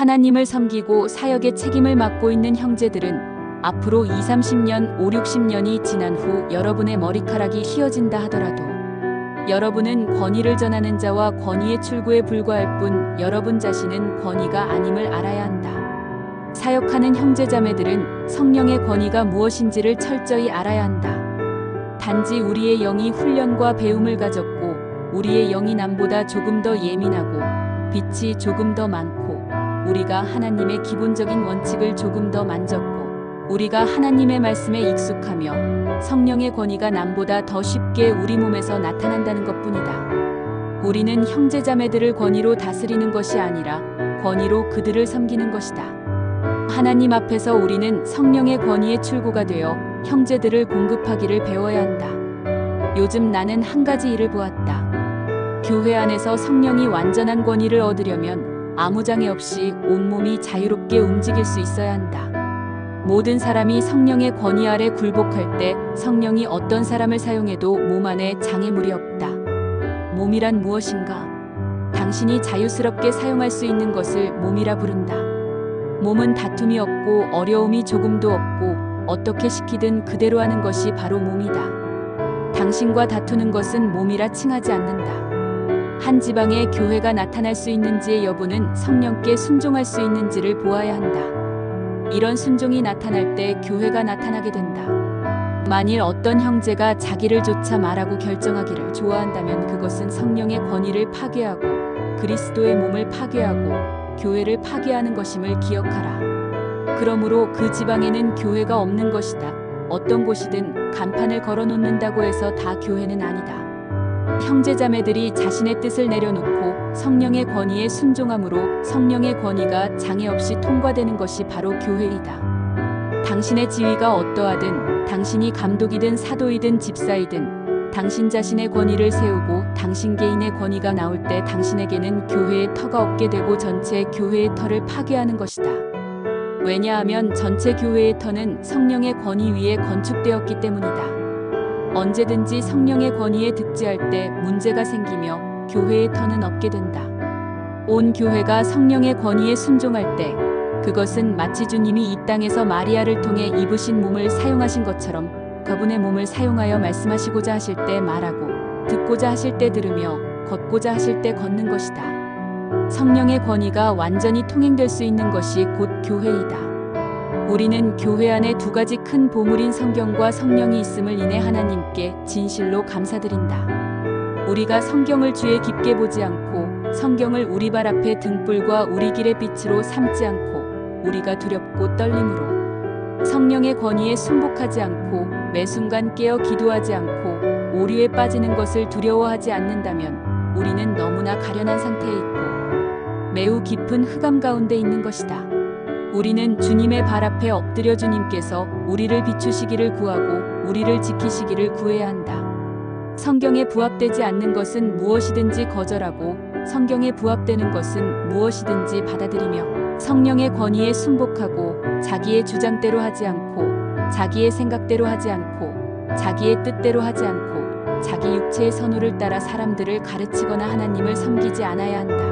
하나님을 섬기고 사역의 책임을 맡고 있는 형제들은 앞으로 20, 30년, 5, 60년이 지난 후 여러분의 머리카락이 휘어진다 하더라도 여러분은 권위를 전하는 자와 권위의 출구에 불과할 뿐 여러분 자신은 권위가 아님을 알아야 한다. 사역하는 형제자매들은 성령의 권위가 무엇인지를 철저히 알아야 한다. 단지 우리의 영이 훈련과 배움을 가졌고 우리의 영이 남보다 조금 더 예민하고 빛이 조금 더 많고 우리가 하나님의 기본적인 원칙을 조금 더 만졌고 우리가 하나님의 말씀에 익숙하며 성령의 권위가 남보다 더 쉽게 우리 몸에서 나타난다는 것뿐이다. 우리는 형제자매들을 권위로 다스리는 것이 아니라 권위로 그들을 섬기는 것이다. 하나님 앞에서 우리는 성령의 권위의 출구가 되어 형제들을 공급하기를 배워야 한다. 요즘 나는 한 가지 일을 보았다. 교회 안에서 성령이 완전한 권위를 얻으려면 아무 장애 없이 온몸이 자유롭게 움직일 수 있어야 한다. 모든 사람이 성령의 권위 아래 굴복할 때 성령이 어떤 사람을 사용해도 몸 안에 장애물이 없다. 몸이란 무엇인가? 당신이 자유스럽게 사용할 수 있는 것을 몸이라 부른다. 몸은 다툼이 없고 어려움이 조금도 없고 어떻게 시키든 그대로 하는 것이 바로 몸이다. 당신과 다투는 것은 몸이라 칭하지 않는다. 한 지방에 교회가 나타날 수 있는지의 여부는 성령께 순종할 수 있는지를 보아야 한다. 이런 순종이 나타날 때 교회가 나타나게 된다. 만일 어떤 형제가 자기를 조차 말하고 결정하기를 좋아한다면 그것은 성령의 권위를 파괴하고 그리스도의 몸을 파괴하고 교회를 파괴하는 것임을 기억하라. 그러므로 그 지방에는 교회가 없는 것이다. 어떤 곳이든 간판을 걸어놓는다고 해서 다 교회는 아니다. 형제자매들이 자신의 뜻을 내려놓고 성령의 권위에 순종함으로 성령의 권위가 장애 없이 통과되는 것이 바로 교회이다. 당신의 지위가 어떠하든 당신이 감독이든 사도이든 집사이든 당신 자신의 권위를 세우고 당신 개인의 권위가 나올 때 당신에게는 교회의 터가 없게 되고 전체 교회의 터를 파괴하는 것이다. 왜냐하면 전체 교회의 터는 성령의 권위 위에 건축되었기 때문이다. 언제든지 성령의 권위에 득지할 때 문제가 생기며 교회의 터는 없게 된다. 온 교회가 성령의 권위에 순종할 때 그것은 마치 주님이 이 땅에서 마리아를 통해 입으신 몸을 사용하신 것처럼 그분의 몸을 사용하여 말씀하시고자 하실 때 말하고 듣고자 하실 때 들으며 걷고자 하실 때 걷는 것이다. 성령의 권위가 완전히 통행될 수 있는 것이 곧 교회이다. 우리는 교회 안에 두 가지 큰 보물인 성경과 성령이 있음을 인해 하나님께 진실로 감사드린다. 우리가 성경을 주에 깊게 보지 않고 성경을 우리 발 앞에 등불과 우리 길의 빛으로 삼지 않고 우리가 두렵고 떨림으로 성령의 권위에 순복하지 않고 매 순간 깨어 기도하지 않고 오류에 빠지는 것을 두려워하지 않는다면 우리는 너무나 가련한 상태에 있고 매우 깊은 흑암 가운데 있는 것이다. 우리는 주님의 발 앞에 엎드려 주님께서 우리를 비추시기를 구하고 우리를 지키시기를 구해야 한다. 성경에 부합되지 않는 것은 무엇이든지 거절하고 성경에 부합되는 것은 무엇이든지 받아들이며 성령의 권위에 순복하고 자기의 주장대로 하지 않고 자기의 생각대로 하지 않고 자기의 뜻대로 하지 않고 자기 육체의 선호를 따라 사람들을 가르치거나 하나님을 섬기지 않아야 한다.